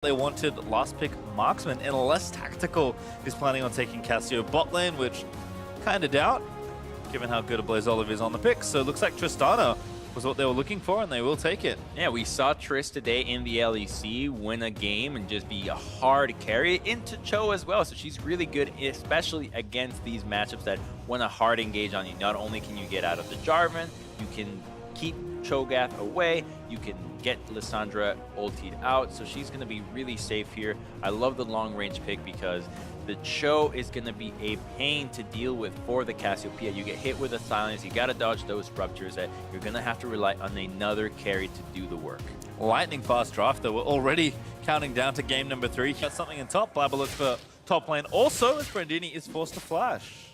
They wanted last pick marksman, and less tactical is planning on taking Cassio bot lane, which kind of doubt, given how good a Blaze Olive is on the pick. So it looks like Tristana was what they were looking for, and they will take it. Yeah, we saw Triss today in the LEC win a game and just be a hard carry into Cho as well. So she's really good, especially against these matchups that want a hard engage on you. Not only can you get out of the Jarvan, you can keep Cho'Gath away, you can get Lissandra ultied out, so she's going to be really safe here. I love the long range pick because the Cho is going to be a pain to deal with for the Cassiopeia. You get hit with a silence, you got to dodge those ruptures, that you're going to have to rely on another carry to do the work. Lightning fast draft, though. We're already counting down to game number 3. Got something in top. Blabber looks for top lane also, as Brandini is forced to flash.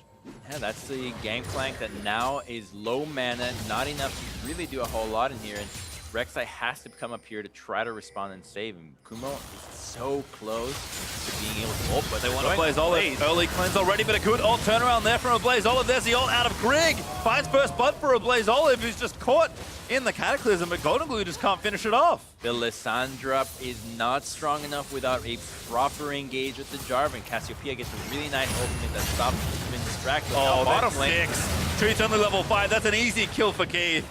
Yeah, that's the Gangplank that now is low mana, not enough to really do a whole lot in here. And Rek'Sai has to come up here to try to respond and save him. Kumo is so close to being able to ult, but they want to Blaze Olive. Early cleanse already, but a good ult turnaround there from a Blaze Olive. There's the ult out of Greg. Finds first blood for a Blaze Olive, who's just caught in the Cataclysm, but Golden Glue just can't finish it off. The Lissandra is not strong enough without a proper engage with the Jarvan. Cassiopeia gets a really nice ultimate that stops him from being distracted. Oh, bottom lane. 6. Treat's only level 5. That's an easy kill for Keith.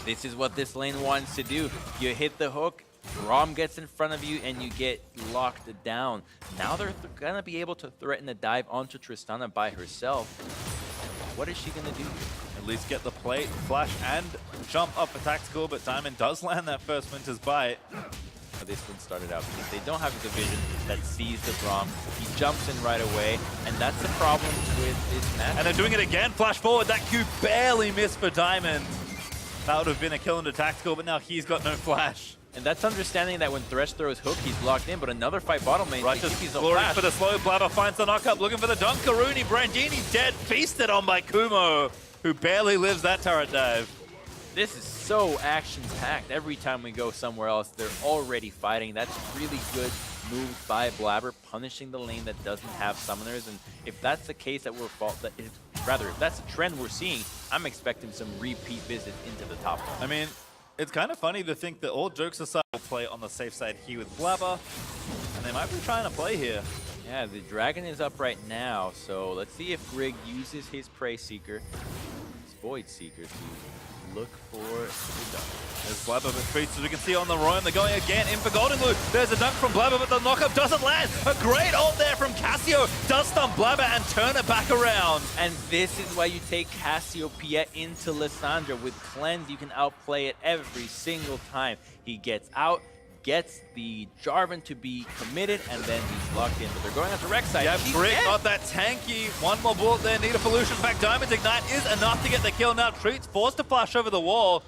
This is what this lane wants to do. You hit the hook, Rom gets in front of you, and you get locked down. Now they're going to be able to threaten a dive onto Tristana by herself. What is she going to do? At least get the plate, flash, and jump up for tactical, but Diamond does land that first Winter's Bite. But this one started out because they don't have a division that sees the Rom. He jumps in right away, and that's the problem with this match. And they're doing it again. Flash forward. That Q barely missed for Diamond. That would have been a kill into tactical, but now he's got no flash. And that's understanding that when Thresh throws hook, he's locked in, but another fight bottom lane. Righteous Glory for the slow. Blabber finds the knockup, looking for the Dunkaroonie. Brandini dead, feasted on by Kumo, who barely lives that turret dive. This is so action-packed. Every time we go somewhere else, they're already fighting. That's really good move by Blabber, punishing the lane that doesn't have summoners. And if that's the case that if that's the trend we're seeing, I'm expecting some repeat visits into the top lane. I mean, it's kind of funny to think that all jokes aside, will play on the safe side here with Blabber, and they might be trying to play here. Yeah, the Dragon is up right now, so let's see if Grig uses his Prey Seeker, his Void Seeker, to look for the dunk. There's Blabber with feats, as we can see on the roam. They're going again in for Golden Glue. There's a dunk from Blabber, but the knockup doesn't land. A great ult there from Cassio. Does stun Blabber and turn it back around. And this is why you take Cassiopeia into Lissandra. With Cleanse, you can outplay it every single time. He gets out, gets the Jarvan to be committed, and then he's locked in. But they're going after Rek'Sai. Yeah, Brick got that tanky. One more bullet there. Need a pollution. In fact, Diamond's Ignite is enough to get the kill. Now Treat's forced to flash over the wall.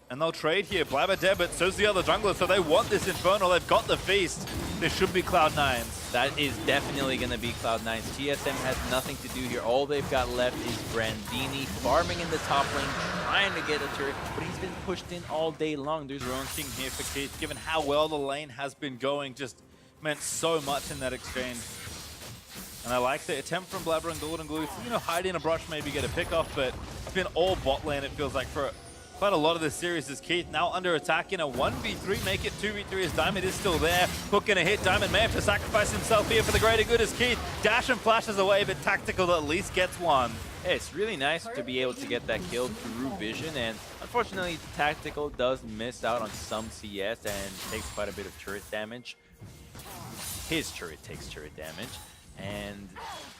And they'll trade here. Blabber dead, but so's the other jungler, so they want this Infernal. They've got the feast. This should be Cloud9's. That is definitely going to be Cloud9's. TSM has nothing to do here. All they've got left is Brandini farming in the top lane, trying to get a turret, but he's been pushed in all day long. There's Drone King here for Keith, given how well the lane has been going, just meant so much in that exchange. And I like the attempt from Blabber and Golden Glue to, hide in a brush, maybe get a pick off, but it's been all bot lane, it feels like, for quite a lot of this series. Is Keith now under attack in a 1v3, make it 2v3 as Diamond is still there. Hook gonna hit, Diamond may have to sacrifice himself here for the greater good as Keith dash and flashes away, but tactical at least gets one. Yeah, it's really nice to be able to get that kill through vision, and unfortunately tactical does miss out on some CS and takes quite a bit of turret damage. His turret takes turret damage, and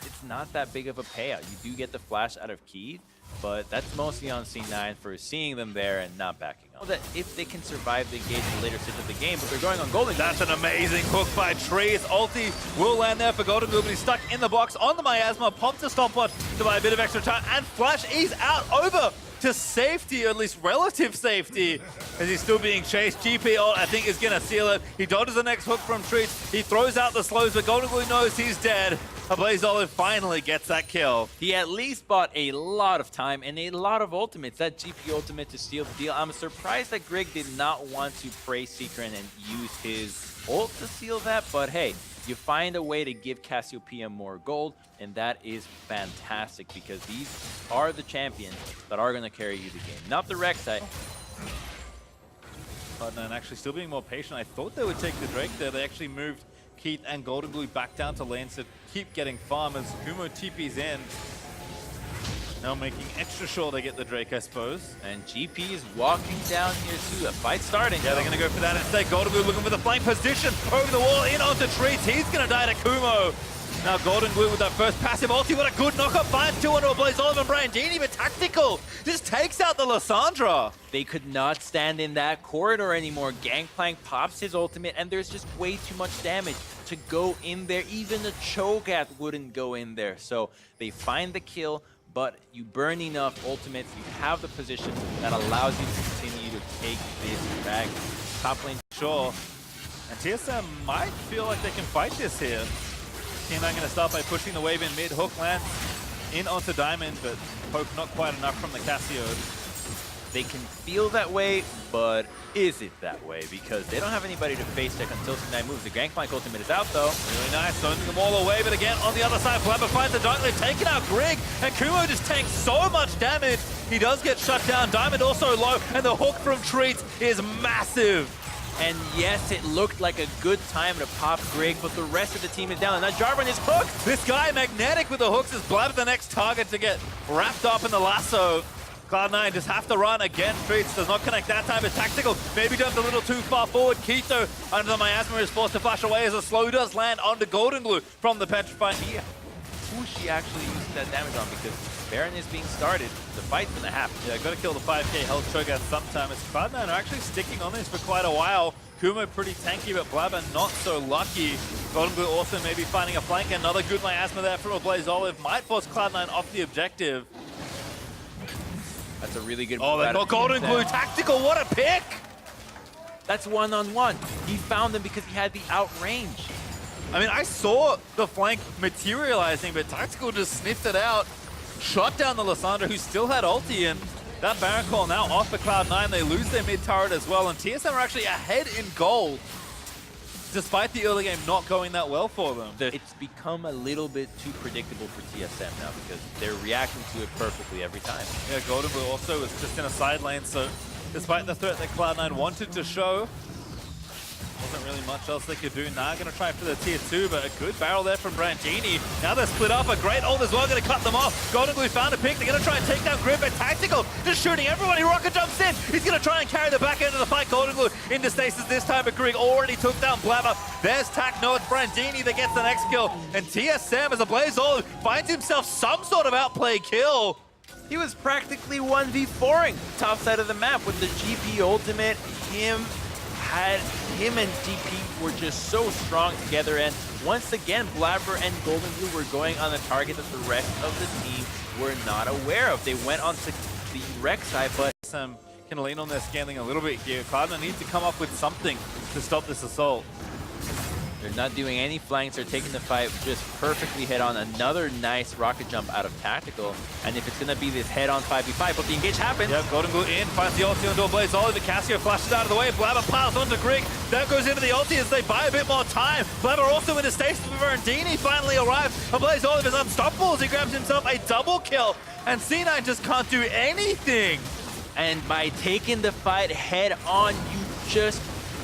it's not that big of a payout. You do get the flash out of Keith, but that's mostly on C9 for seeing them there and not backing up. That if they can survive the engage in the later stage of the game, but they're going on Golden. That's an amazing hook by Tree. His ulti will land there for Golden Glue, but he's stuck in the box on the Miasma. Popped a stopwatch to buy a bit of extra time, and Flash is out over to safety, or at least relative safety, as he's still being chased. GP ult, I think, is going to seal it. He dodges the next hook from Treats. He throws out the slows, but Golden Glue knows he's dead. Blaze Olive finally gets that kill. He at least bought a lot of time and a lot of ultimates. That GP ultimate to seal the deal. I'm surprised that Greg did not want to Prey Seeker and use his ult to seal that, but hey, you find a way to give Cassiopeia more gold, and that is fantastic because these are the champions that are going to carry you the game, not the Rek'Sai. Cloud9 actually still being more patient. I thought they would take the Drake there. They actually moved Keith and Golden Glue back down to lane to keep getting farm as Kumo TP's in. Now making extra sure they get the Drake, I suppose. And GP is walking down here too. A fight starting. Yeah, they're going to go for that instead. Golden Glue looking for the flank position. Over the wall, in onto Treats. He's going to die to Kumo. Now Golden Glue with that first passive ulti. What a good knockup. Finds 2 onto a Blaze Olive and Brian Genie, but Tactical just takes out the Lissandra. They could not stand in that corridor anymore. Gangplank pops his ultimate, and there's just way too much damage to go in there. Even the Cho'Gath wouldn't go in there. So they find the kill, but you burn enough ultimates, you have the position that allows you to continue to take this back. Top lane, sure. And TSM might feel like they can fight this here. C9A going to start by pushing the wave in mid. Hook lands in onto Diamond, but Poke not quite enough from the Cassio. They can feel that way, but is it that way? Because they don't have anybody to face check until C9A moves. The Gangplank ultimate is out though. Really nice, zoning them all away, but again, on the other side, Blabber finds the Dunk. They've taken out Grig, and Kumo just tanks so much damage. He does get shut down. Diamond also low, and the hook from Treats is massive. And yes, it looked like a good time to pop Grig, but the rest of the team is down. And now Jarvan is hooked. This guy, magnetic with the hooks, is Blabber the next target to get wrapped up in the lasso. Cloud9 just have to run again. Treats does not connect that time. It's Tactical. Maybe jumped a little too far forward. Keto under the miasma is forced to flash away as a slow does land onto Golden Glue from the Petrifying. Who she actually using that damage on, because Baron is being started. The fight's gonna happen. Yeah, gotta kill the 5k health Cho'Gath sometime. As Cloud9 are actually sticking on this for quite a while. Kumo pretty tanky, but Blabber not so lucky. Golden Glue also maybe finding a flank. Another good miasma there from a Blaze Olive. Might force Cloud9 off the objective. That's a really good Oh, they got Golden Glue. Tactical, what a pick! That's one-on-one. He found them because he had the outrange. I mean, I saw the flank materializing, but Tactical just sniffed it out. Shot down the Lissandra, who still had ulti, and that Baron call now off for Cloud9. They lose their mid turret as well, and TSM are actually ahead in gold, despite the early game not going that well for them. It's become a little bit too predictable for TSM now because they're reacting to it perfectly every time. Yeah, Golden Glue also was just in a side lane, so despite the threat that Cloud9 wanted to show, wasn't really much else they could do. Now going to try for the tier 2, but a good barrel there from Brandini. Now they're split up. A great ult as well, going to cut them off. Golden Glue found a pick. They're going to try and take down Grip, but Tactical just shooting everyone. He rocket jumps in. He's going to try and carry the back end of the fight. Golden Glue into stasis this time, but Grig already took down Blabber. There's Tac. No, it's Brandini that gets the next kill. And TSM, as a Blaze Olive, finds himself some sort of outplay kill. He was practically 1v4ing top side of the map with the GP ultimate. Him and GP were just so strong together, and once again, Blabber and Golden Glue were going on a target that the rest of the team were not aware of. They went onto the wreck side, but Some can lean on their scaling a little bit here. Cloud9 needs to come up with something to stop this assault. they're not doing any flanks. They're taking the fight just perfectly head on. Another nice rocket jump out of Tactical, and if it's going to be this head-on 5v5, but the engage happens. Yep, Golden Glue in, finds the ulti onto a Blaze Olive. The Cassio flashes out of the way. Blabber piles onto Grig. That goes into the ulti as they buy a bit more time. Blabber also into stasis with Verandini finally arrived. And Blaze Olive is unstoppable as he grabs himself a double kill. And C9A just can't do anything. And by taking the fight head on, you just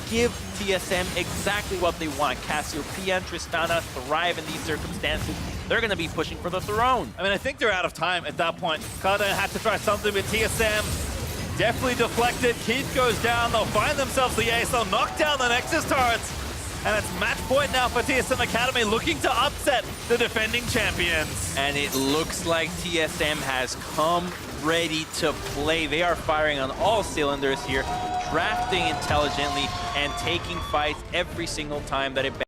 give TSM exactly what they want. Cassiopeia and Tristana thrive in these circumstances. They're going to be pushing for the throne. I mean, I think they're out of time at that point. Cloud9 had to try something with TSM. Definitely deflected. Keith goes down. They'll find themselves the ace. They'll knock down the Nexus turrets. And it's match point now for TSM Academy, looking to upset the defending champions. And it looks like TSM has come ready to play. They are firing on all cylinders here, drafting intelligently and taking fights every single time that it